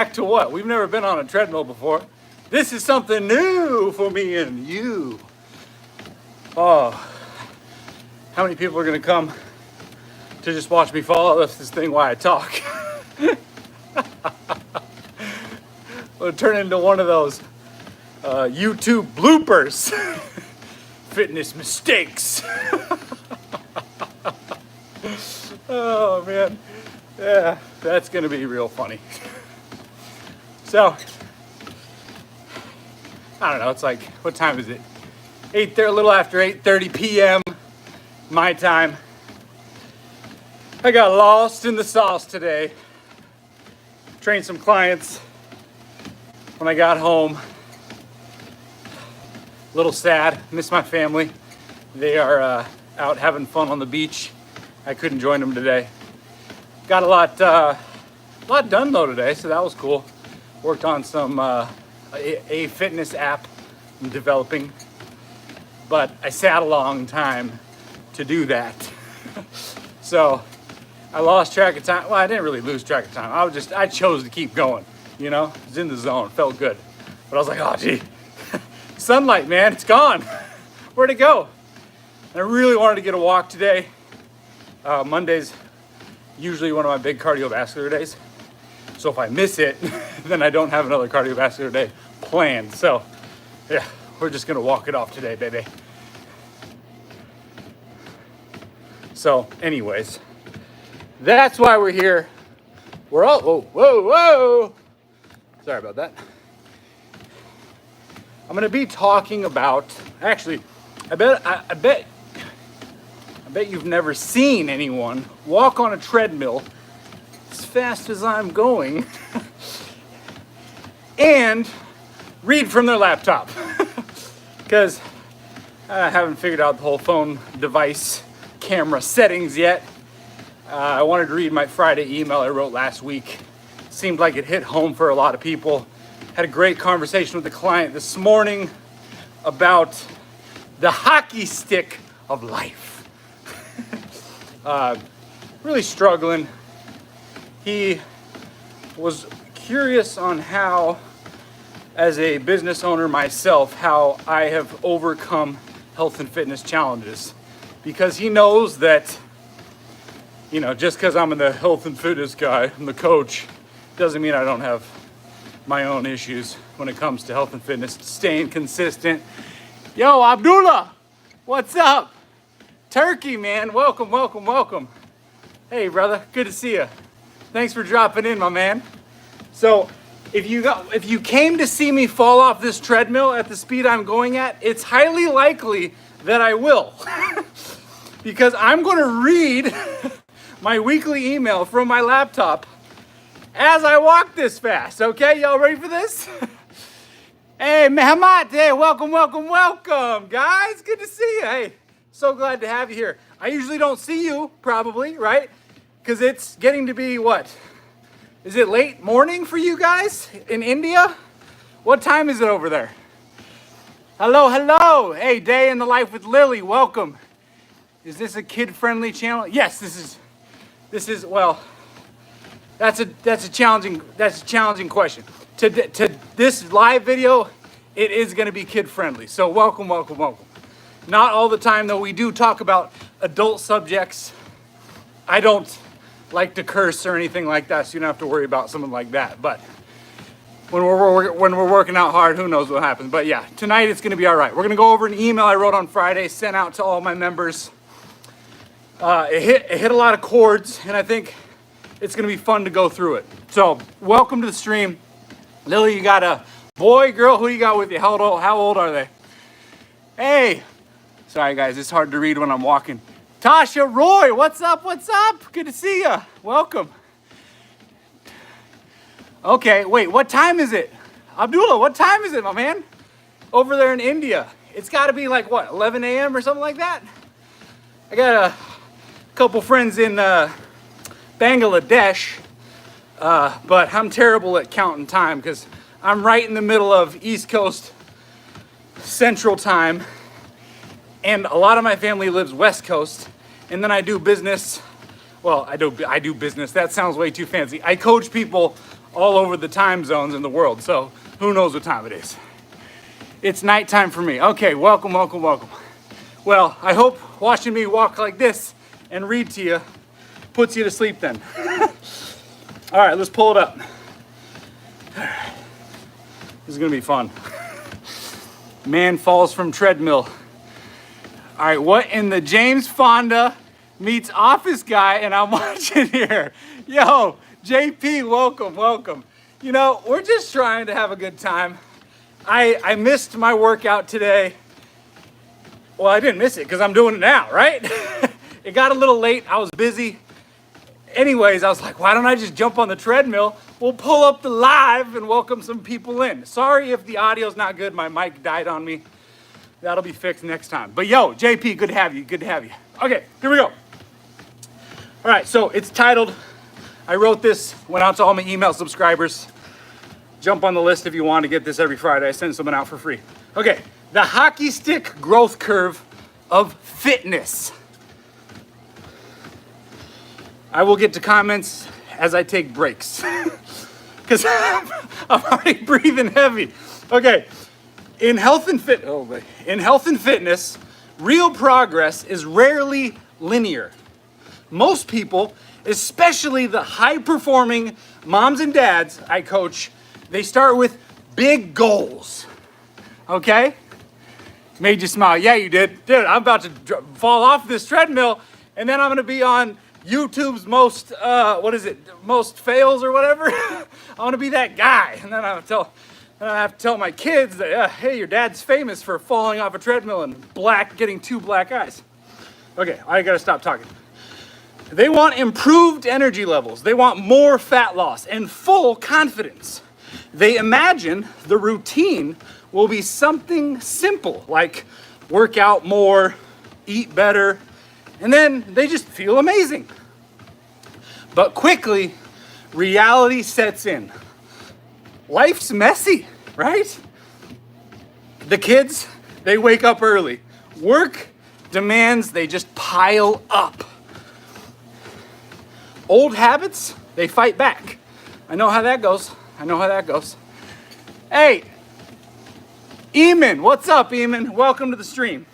back to what? We've never been on a treadmill before. This is something new for me and you. Oh, how many people are gonna come to just watch me fall off this thing while I talk? It'll turn into one of those YouTube bloopers. Fitness mistakes. Oh man, yeah, that's gonna be real funny. So, I don't know, it's like, what time is it? A little after 8:30 p.m. my time. I got lost in the sauce today. Trained some clients. When I got home, a little sad, miss my family. They are out having fun on the beach. I couldn't join them today. Got a lot done though today, so that was cool. Worked on some a fitness app I'm developing, but I sat a long time to do that. So I lost track of time. Well, I didn't really lose track of time. I chose to keep going, you know? I was in the zone, felt good. But I was like, oh gee, sunlight, man, it's gone. Where'd it go? And I really wanted to get a walk today. Monday's usually one of my big cardiovascular days. So if I miss it, then I don't have another cardiovascular day planned. So yeah, we're just gonna walk it off today, baby. So anyways, that's why we're here. We're all, whoa. Sorry about that. I'm gonna be talking about, actually, I bet you've never seen anyone walk on a treadmill as fast as I'm going and read from their laptop. Because I haven't figured out the whole phone device camera settings yet. I wanted to read my Friday email I wrote last week. Seemed like it hit home for a lot of people. Had a great conversation with the client this morning about the hockey stick of life. Really struggling. He was curious on how, as a business owner myself, how I have overcome health and fitness challenges. Because he knows that, you know, just because I'm in the health and fitness guy, I'm the coach, doesn't mean I don't have my own issues when it comes to health and fitness, staying consistent. Yo, Abdullah, what's up? Turkey, man, welcome. Hey, brother, good to see you. Thanks for dropping in, my man. So, if you came to see me fall off this treadmill at the speed I'm going at, it's highly likely that I will. Because I'm going to read my weekly email from my laptop as I walk this fast. Okay, y'all ready for this? Hey, Mehmet, hey, welcome, guys. Good to see you. Hey, so glad to have you here. I usually don't see you, probably, right? Because it's getting to be what? Is it late morning for you guys in India? What time is it over there? Hello. Hey, Day in the Life with Lily, welcome. Is this a kid-friendly channel? Yes, this is well, that's a challenging question. To this live video, it is going to be kid-friendly. So welcome. Not all the time though. We do talk about adult subjects. I don't like to curse or anything like that, so you don't have to worry about something like that. But when we're working out hard, who knows what happens. But yeah, tonight it's going to be all right. We're going to go over an email I wrote on Friday, sent out to all my members. It hit a lot of chords, and I think it's going to be fun to go through it. So welcome to the stream. Lily, you got a boy, girl? Who you got with you? How old are they? Hey, sorry guys, it's hard to read when I'm walking. Tasha, Roy, what's up? Good to see you. Welcome. Okay, wait, what time is it? Abdullah, what time is it, my man? Over there in India. It's got to be like, what, 11 a.m. or something like that? I got a couple friends in Bangladesh, but I'm terrible at counting time because I'm right in the middle of East Coast Central Time, and a lot of my family lives West Coast, and then I do business. Well, I do business. That sounds way too fancy. I coach people all over the time zones in the world. So who knows what time it is. It's nighttime for me. Okay, welcome, welcome, welcome. Well, I hope watching me walk like this and read to you puts you to sleep then. All right, let's pull it up. This is gonna be fun. Man falls from treadmill. All right, what in the James Fonda meets Office Guy, and I'm watching here. Yo, JP, welcome, welcome. You know, we're just trying to have a good time. I missed my workout today. Well, I didn't miss it because I'm doing it now, right? It got a little late, I was busy. Anyways, I was like, why don't I just jump on the treadmill? We'll pull up the live and welcome some people in. Sorry if the audio's not good, my mic died on me. That'll be fixed next time. But yo, JP, good to have you, good to have you. Okay, here we go. All right, so it's titled, I wrote this, went out to all my email subscribers. Jump on the list if you want to get this every Friday. I send someone out for free. Okay, the hockey stick growth curve of fitness. I will get to comments as I take breaks because I'm already breathing heavy. Okay, in health and fitness, real progress is rarely linear. Most people, especially the high-performing moms and dads I coach, they start with big goals. Okay? Made you smile. Yeah, you did. Dude, I'm about to fall off this treadmill, and then I'm going to be on YouTube's most, most fails or whatever. I want to be that guy. And then I have to tell my kids that, hey, your dad's famous for falling off a treadmill and getting 2 black eyes. Okay, I got to stop talking. They want improved energy levels. They want more fat loss and full confidence. They imagine the routine will be something simple, like work out more, eat better, and then they just feel amazing. But quickly, reality sets in. Life's messy, right? The kids, they wake up early. Work demands they just pile up. Old habits, they fight back. I know how that goes. Hey, Eamon, what's up, Eamon? Welcome to the stream.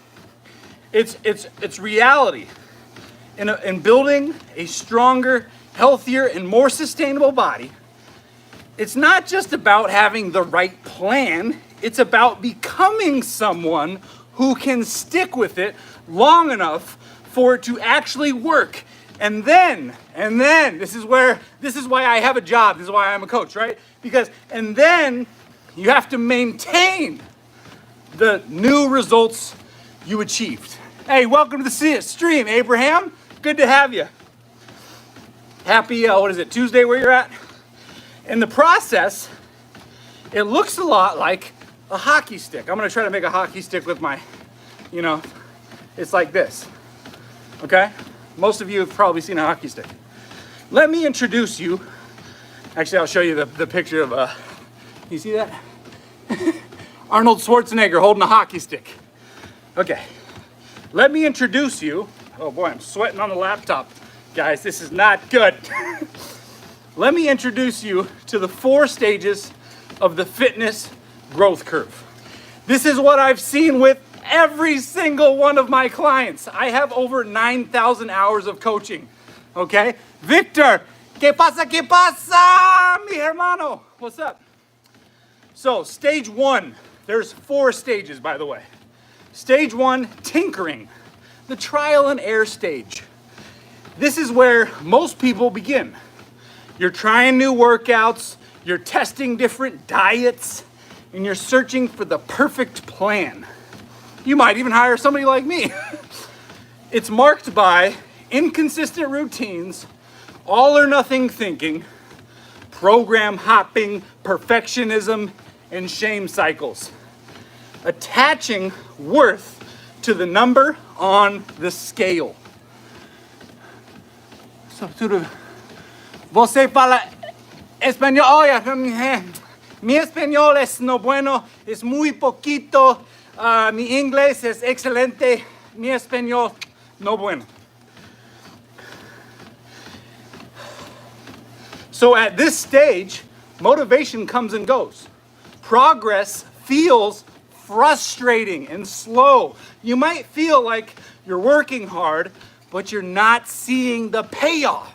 It's reality. In building a stronger, healthier, and more sustainable body, it's not just about having the right plan, it's about becoming someone who can stick with it long enough for it to actually work. And then, this is why I have a job, this is why I'm a coach, right? And then you have to maintain the new results you achieved. Hey, welcome to the stream, Abraham. Good to have you. Happy, Tuesday where you're at? In the process, it looks a lot like a hockey stick. I'm gonna try to make a hockey stick with my, it's like this, okay? Most of you have probably seen a hockey stick. Let me introduce you. Actually, I'll show you the picture of, you see that? Arnold Schwarzenegger holding a hockey stick. Okay, let me introduce you. Oh boy, I'm sweating on the laptop. Guys, this is not good. Let me introduce you to the 4 stages of the fitness growth curve. This is what I've seen with every single one of my clients. I have over 9,000 hours of coaching, okay? Victor, ¿qué pasa, mi hermano? What's up? So, stage 1, there's 4 stages, by the way. Stage 1, tinkering, the trial and error stage. This is where most people begin. You're trying new workouts, you're testing different diets, and you're searching for the perfect plan. You might even hire somebody like me. It's marked by inconsistent routines, all or nothing thinking, program hopping, perfectionism, and shame cycles. Attaching worth to the number on the scale. So, você fala español? Oye, mi español es no bueno, es muy poquito. Mi inglés es excelente. Mi español no bueno. So at this stage, Motivation comes and goes. Progress feels frustrating and slow. You might feel like you're working hard, but you're not seeing the payoff.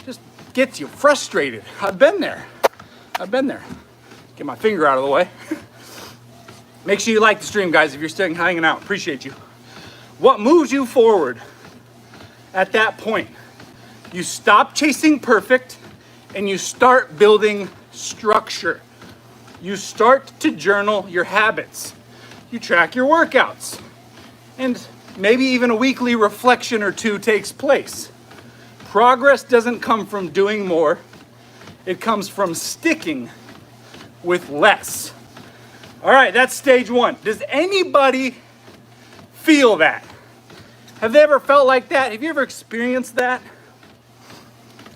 Just gets you frustrated. I've been there. Get my finger out of the way. Make sure you like the stream, guys, if you're still hanging out. Appreciate you. What moves you forward at that point? You stop chasing perfect and you start building structure. You start to journal your habits. You track your workouts. And maybe even a weekly reflection or two takes place. Progress doesn't come from doing more. It comes from sticking with less. All right, that's stage one. Does anybody feel that? Have they ever felt like that? Have you ever experienced that?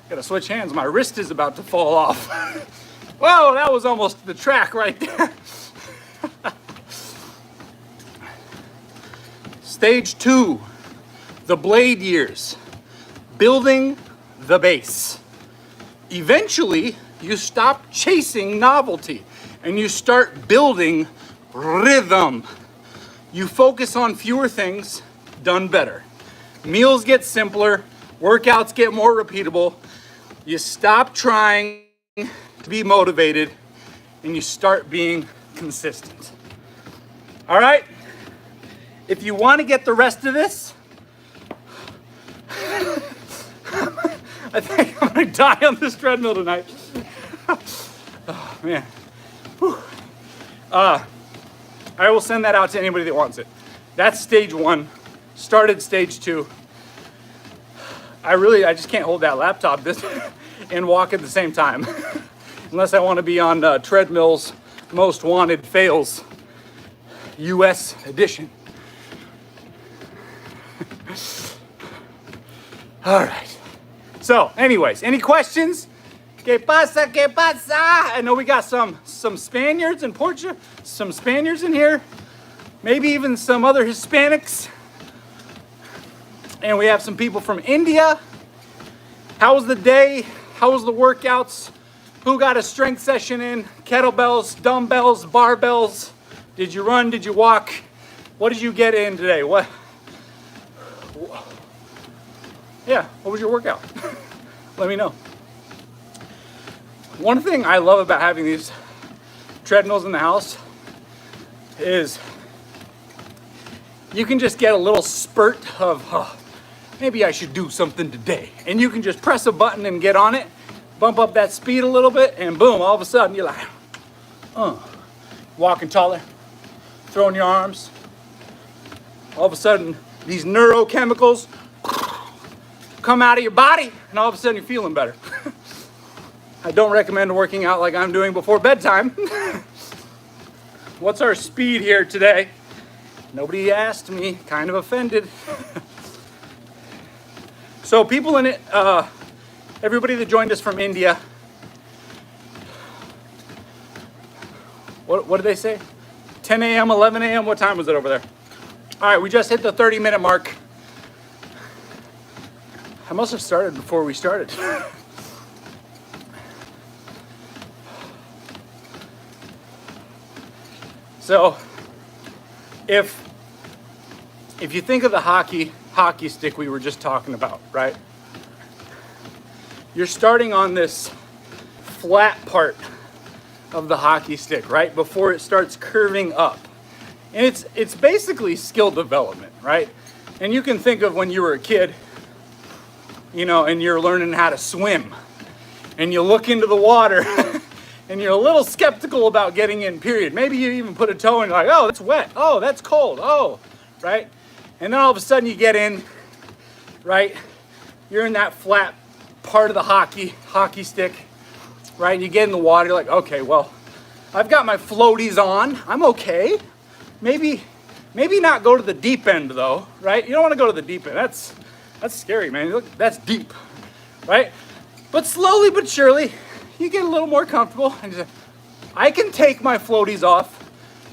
Gotta switch hands. My wrist is about to fall off. Whoa, that was almost the track right there. Stage two, the blade years. Building the base. Eventually, you stop chasing novelty and you start building rhythm. You focus on fewer things done better. Meals get simpler, workouts get more repeatable. You stop trying to be motivated and you start being consistent. All right? If you want to get the rest of this, I think I'm going to die on this treadmill tonight. Oh, man. I will send that out to anybody that wants it. That's stage one. Started stage two. I just can't hold that laptop this and walk at the same time. Unless I want to be on Treadmill's Most Wanted Fails US edition. All right. So, anyways, any questions? ¿Qué pasa? ¿Qué pasa? I know we got some Spaniards in Portugal, some Spaniards in here, maybe even some other Hispanics. And we have some people from India. How was the day? How was the workouts? Who got a strength session in? Kettlebells, dumbbells, barbells? Did you run? Did you walk? What did you get in today? What was your workout? Let me know. One thing I love about having these treadmills in the house is you can just get a little spurt of, maybe I should do something today. And you can just press a button and get on it, bump up that speed a little bit, and boom, all of a sudden you're like, walking taller, throwing your arms. All of a sudden, these neurochemicals come out of your body, and all of a sudden you're feeling better. I don't recommend working out like I'm doing before bedtime. What's our speed here today? Nobody asked me, kind of offended. So people in it, everybody that joined us from India, what did they say? 10 a.m., 11 a.m., what time was it over there? All right, we just hit the 30-minute mark. I must have started before we started. So, if you think of the hockey stick we were just talking about, right? You're starting on this flat part of the hockey stick, right? Before it starts curving up. And it's basically skill development, right? And you can think of when you were a kid, you know, and you're learning how to swim. And you look into the water and you're a little skeptical about getting in, period. Maybe you even put a toe in, like, oh, that's wet. Oh, that's cold. Oh, right? And then all of a sudden you get in, right? You're in that flat part of the hockey stick, right? And you get in the water, you're like, okay, well, I've got my floaties on. I'm okay. Maybe not go to the deep end, though, right? You don't want to go to the deep end. That's scary, man. Look, that's deep, right? But slowly but surely, you get a little more comfortable. And you say, I can take my floaties off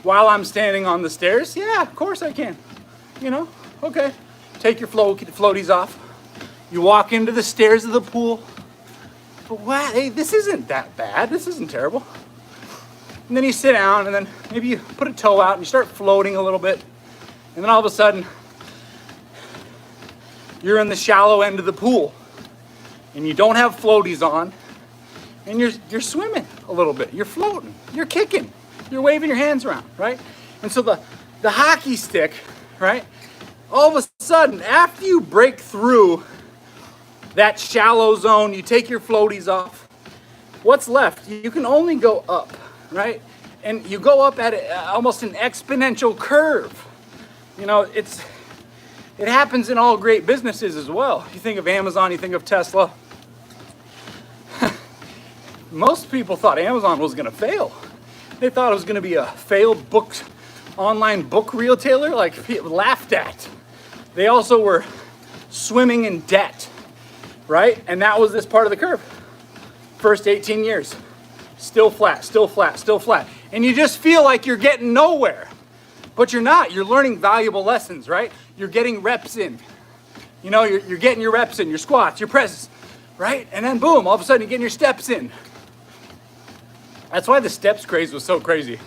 while I'm standing on the stairs. Yeah, of course I can. You know, okay. Take your floaties off. You walk into the stairs of the pool. but wow, hey, this isn't that bad. This isn't terrible. And then you sit down, and then maybe you put a toe out and you start floating a little bit. And then all of a sudden, you're in the shallow end of the pool, and you don't have floaties on, and you're swimming a little bit. You're floating. You're kicking. You're waving your hands around, right? And so the hockey stick, right? All of a sudden, after you break through that shallow zone, you take your floaties off. What's left? You can only go up, right? And you go up at almost an exponential curve. You know, it happens in all great businesses as well. You think of Amazon, you think of Tesla. Most people thought Amazon was going to fail. They thought it was going to be a failed online book retailer, like people laughed at. They also were swimming in debt, right? And that was this part of the curve. First 18 years, still flat, still flat, still flat. And you just feel like you're getting nowhere. But you're not. You're learning valuable lessons, right? You're getting reps in. You know, you're getting your reps in, your squats, your presses, right? And then boom, all of a sudden you're getting your steps in. That's why the steps craze was so crazy.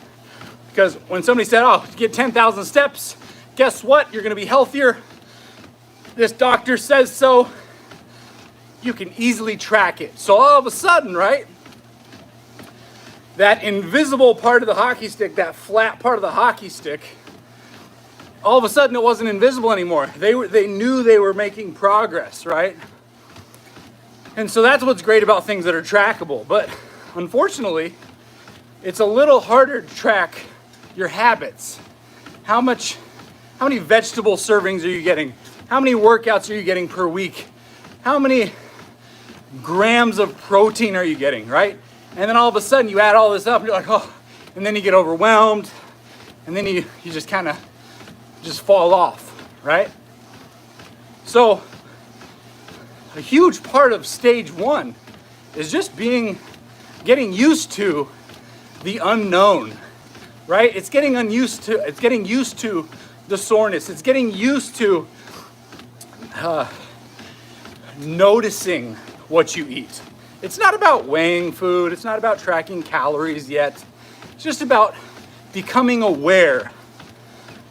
Because when somebody said, oh, get 10,000 steps, guess what? You're going to be healthier. This doctor says so. You can easily track it. So all of a sudden, right? That invisible part of the hockey stick, that flat part of the hockey stick, all of a sudden it wasn't invisible anymore. They knew they were making progress, right? And so that's what's great about things that are trackable. But unfortunately, it's a little harder to track your habits. How many vegetable servings are you getting? How many workouts are you getting per week? How many grams of protein are you getting, right? And then all of a sudden you add all this up and you're like, oh, and then you get overwhelmed, and then you just kind of just fall off, right? So a huge part of stage one is just getting used to the unknown, right? It's getting used to the soreness. It's getting used to noticing what you eat. It's not about weighing food. It's not about tracking calories yet. It's just about becoming aware,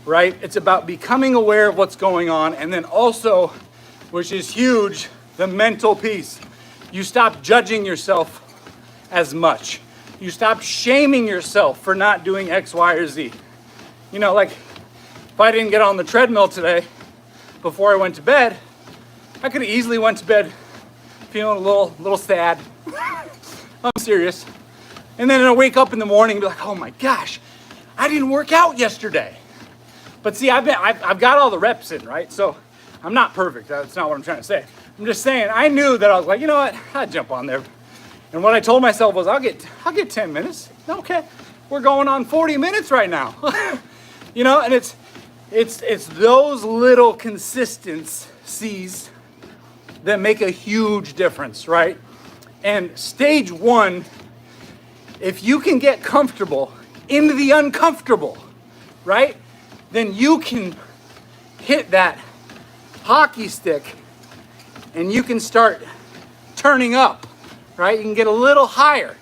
right? It's about becoming aware of what's going on. And then also, which is huge, the mental piece. You stop judging yourself as much. You stop shaming yourself for not doing X, Y, or Z. You know, like if I didn't get on the treadmill today before I went to bed, I could have easily went to bed feeling a little sad. I'm serious. And then I'll wake up in the morning and be like, oh my gosh, I didn't work out yesterday. But see, I've got all the reps in, right? So I'm not perfect. That's not what I'm trying to say. I'm just saying, I knew that I was like, you know what? I'd jump on there. And what I told myself was, I'll get 10 minutes. Okay, we're going on 40 minutes right now. You know, and it's those little consistencies that make a huge difference, right? And stage one, if you can get comfortable into the uncomfortable, right? Then you can hit that hockey stick and you can start turning up, right? You can get a little higher.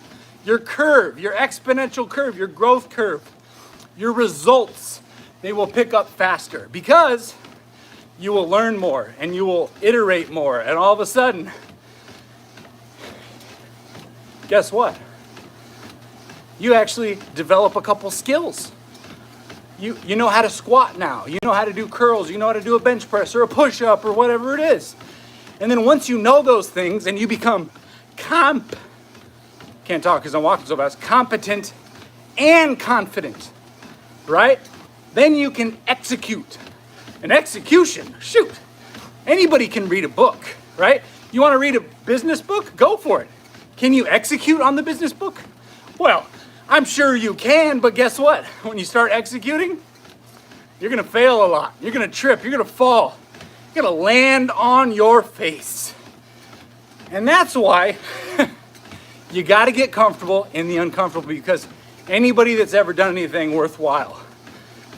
Your curve, your exponential curve, your growth curve, your results, they will pick up faster because you will learn more and you will iterate more. And all of a sudden, guess what? You actually develop a couple skills. You know how to squat now. You know how to do curls. You know how to do a bench press or a push-up or whatever it is. And then once you know those things and you become can't talk because I'm walking so fast, competent and confident, right? Then you can execute. An execution, shoot. Anybody can read a book, right? You want to read a business book? Go for it. Can you execute on the business book? Well, I'm sure you can, but guess what? When you start executing, you're going to fail a lot. You're going to trip. You're going to fall. You're going to land on your face. And that's why you got to get comfortable in the uncomfortable, because anybody that's ever done anything worthwhile,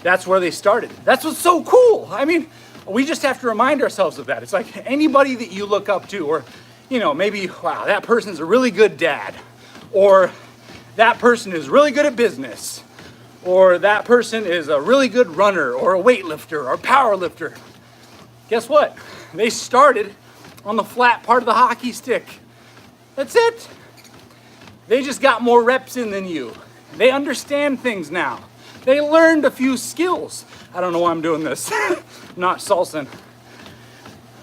that's where they started. That's what's so cool. I mean, we just have to remind ourselves of that. It's like anybody that you look up to, or, maybe, wow, that person's a really good dad, or that person is really good at business, or that person is a really good runner, or a weightlifter, or power lifter. Guess what? They started on the flat part of the hockey stick. That's it. They just got more reps in than you. They understand things now. They learned a few skills. I don't know why I'm doing this. I'm not salsing.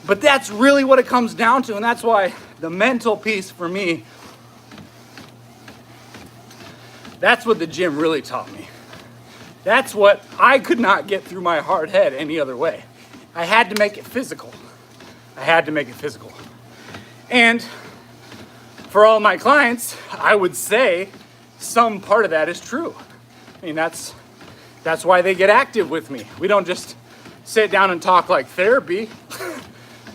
But that's really what it comes down to, and that's why the mental piece for me, that's what the gym really taught me. That's what I could not get through my hard head any other way. I had to make it physical. And for all my clients, I would say some part of that is true. I mean, that's why they get active with me. We don't just sit down and talk like therapy.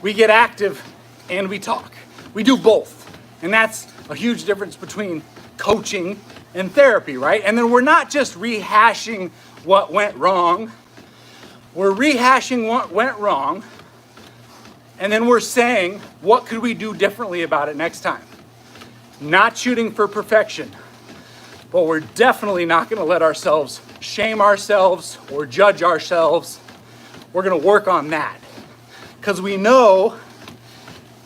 We get active and we talk. We do both. And that's a huge difference between coaching and therapy, right? And then we're not just rehashing what went wrong. We're rehashing what went wrong, and then we're saying, what could we do differently about it next time? Not shooting for perfection, but we're definitely not going to let ourselves shame ourselves or judge ourselves. We're going to work on that, because we know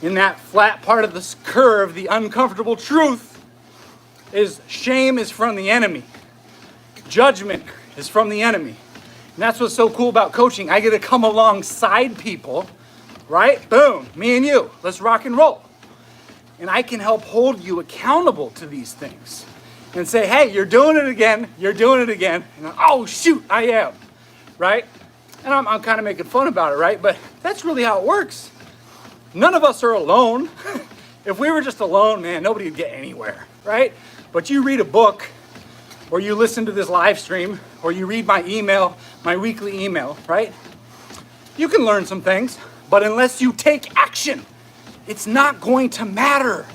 in that flat part of this curve, the uncomfortable truth is shame is from the enemy. Judgment is from the enemy. And that's what's so cool about coaching. I get to come alongside people, right? Boom, me and you, let's rock and roll. And I can help hold you accountable to these things and say, hey, you're doing it again. And oh, shoot, I am, right? And I'm kind of making fun about it, right? But that's really how it works. None of us are alone. If we were just alone, man, nobody would get anywhere, right? But you read a book, or you listen to this live stream, or you read my email, my weekly email, right? You can learn some things, but unless you take action, it's not going to matter.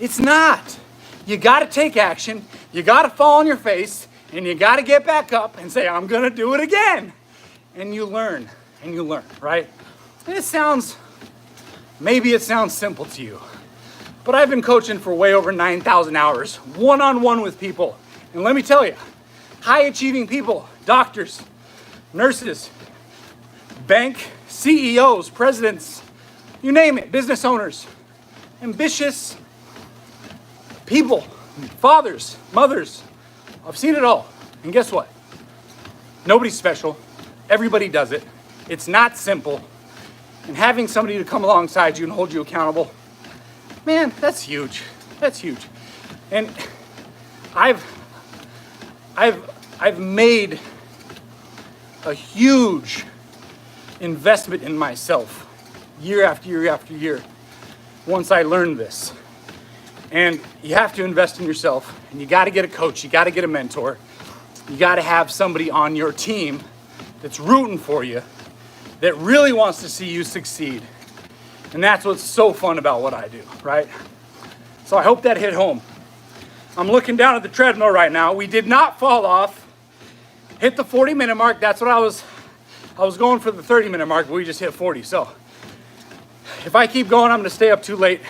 It's not. You gotta take action, you gotta fall on your face, and you gotta get back up and say, I'm gonna do it again. And you learn, right? And maybe it sounds simple to you, but I've been coaching for way over 9,000 hours, one-on-one with people. And let me tell you, high-achieving people, doctors, nurses, bank CEOs, presidents, you name it, business owners, ambitious people, fathers, mothers, I've seen it all. And guess what? Nobody's special. Everybody does it. It's not simple. And having somebody to come alongside you and hold you accountable, man, that's huge. That's huge. And I've made a huge investment in myself year after year after year once I learned this. And you have to invest in yourself, and you got to get a coach, you got to get a mentor, you got to have somebody on your team that's rooting for you, that really wants to see you succeed. And that's what's so fun about what I do, right? So I hope that hit home. I'm looking down at the treadmill right now. We did not fall off. Hit the 40-minute mark. That's what I was going for the 30-minute mark, but we just hit 40. So if I keep going, I'm going to stay up too late.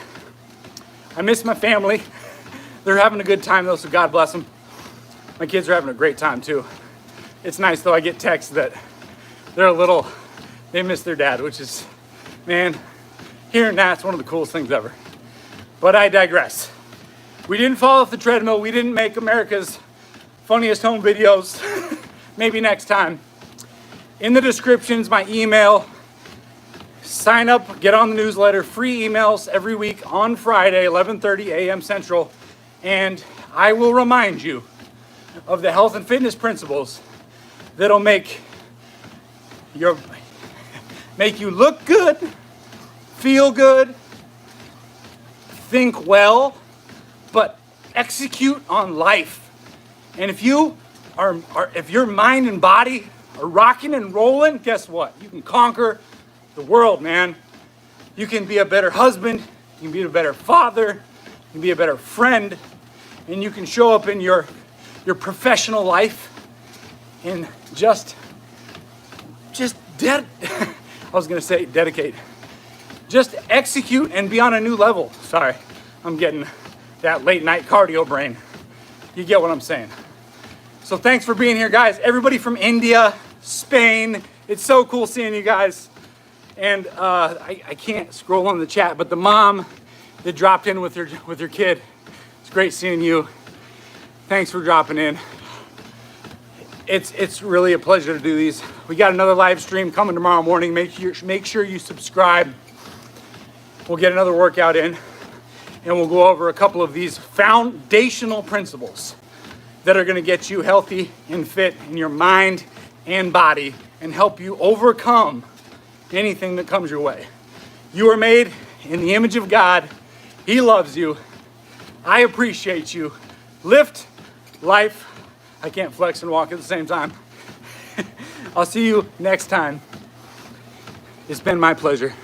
I miss my family. They're having a good time though, so God bless them. My kids are having a great time too. It's nice though, I get texts that they miss their dad, which is, man, hearing that's one of the coolest things ever. But I digress. We didn't fall off the treadmill. We didn't make America's funniest home videos. Maybe next time. In the descriptions, my email. Sign up, get on the newsletter. Free emails every week on Friday, 11:30 a.m. Central. And I will remind you of the health and fitness principles that'll make you look good, feel good, think well, but execute on life. And if your mind and body are rocking and rolling, guess what? You can conquer the world, man. You can be a better husband, you can be a better father, you can be a better friend, and you can show up in your professional life and I was gonna say dedicate. just execute and be on a new level. Sorry, I'm getting that late night cardio brain. You get what I'm saying. So thanks for being here, guys. Everybody from India, Spain, it's so cool seeing you guys. And I can't scroll on the chat, but the mom that dropped in with her kid, it's great seeing you. Thanks for dropping in. It's really a pleasure to do these. We got another live stream coming tomorrow morning. Make sure you subscribe. We'll get another workout in, and we'll go over a couple of these foundational principles that are going to get you healthy and fit in your mind and body and help you overcome anything that comes your way. You are made in the image of God. He loves you. I appreciate you. Lift life. I can't flex and walk at the same time. I'll see you next time. It's been my pleasure.